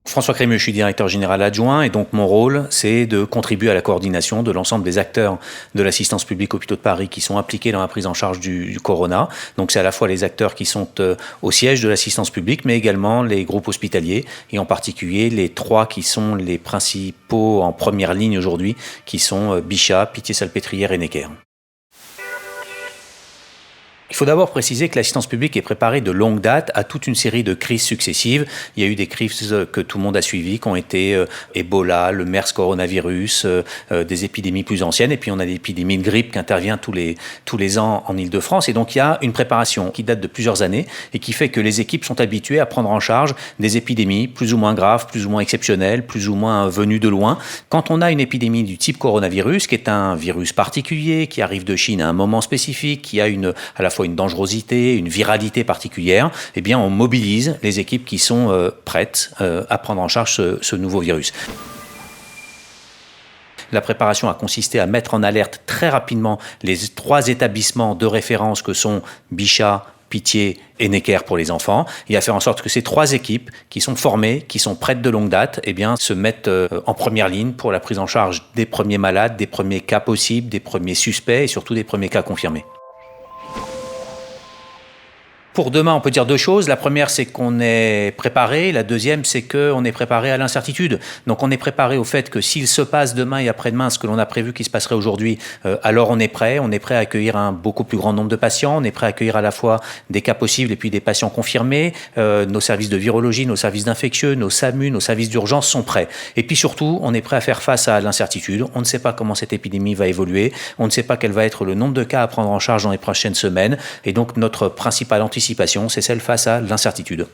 François Crémieux, je suis directeur général adjoint et donc mon rôle, c'est de contribuer à la coordination de l'ensemble des acteurs de l'assistance publique hôpitaux de Paris qui sont impliqués dans la prise en charge du corona. Donc c'est à la fois les acteurs qui sont au siège de l'assistance publique, mais également les groupes hospitaliers et en particulier les trois qui sont les principaux en première ligne aujourd'hui, qui sont Bichat, Pitié-Salpêtrière et Necker. Il faut d'abord préciser que l'assistance publique est préparée de longue date à toute une série de crises successives. Il y a eu des crises que tout le monde a suivies, qui ont été Ebola, le MERS coronavirus, des épidémies plus anciennes. Et puis on a l'épidémie de grippe qui intervient tous les ans en Île-de-France. Et donc il y a une préparation qui date de plusieurs années et qui fait que les équipes sont habituées à prendre en charge des épidémies plus ou moins graves, plus ou moins exceptionnelles, plus ou moins venues de loin. Quand on a une épidémie du type coronavirus, qui est un virus particulier, qui arrive de Chine à un moment spécifique, qui a à la fois une dangerosité, une viralité particulière, eh bien on mobilise les équipes qui sont prêtes à prendre en charge ce nouveau virus. La préparation a consisté à mettre en alerte très rapidement les trois établissements de référence que sont Bichat, Pitié et Necker pour les enfants, et à faire en sorte que ces trois équipes qui sont formées, qui sont prêtes de longue date, eh bien, se mettent en première ligne pour la prise en charge des premiers malades, des premiers cas possibles, des premiers suspects et surtout des premiers cas confirmés. Pour demain, on peut dire deux choses. La première, c'est qu'on est préparé. La deuxième, c'est qu'on est préparé à l'incertitude. Donc, on est préparé au fait que s'il se passe demain et après-demain ce que l'on a prévu qu'il se passerait aujourd'hui, alors on est prêt. On est prêt à accueillir un beaucoup plus grand nombre de patients. On est prêt à accueillir à la fois des cas possibles et puis des patients confirmés. Nos services de virologie, nos services d'infectieux, nos SAMU, nos services d'urgence sont prêts. Et puis surtout, on est prêt à faire face à l'incertitude. On ne sait pas comment cette épidémie va évoluer. On ne sait pas quel va être le nombre de cas à prendre en charge dans les prochaines semaines. Et donc, notre principale anticipation, c'est celle face à l'incertitude.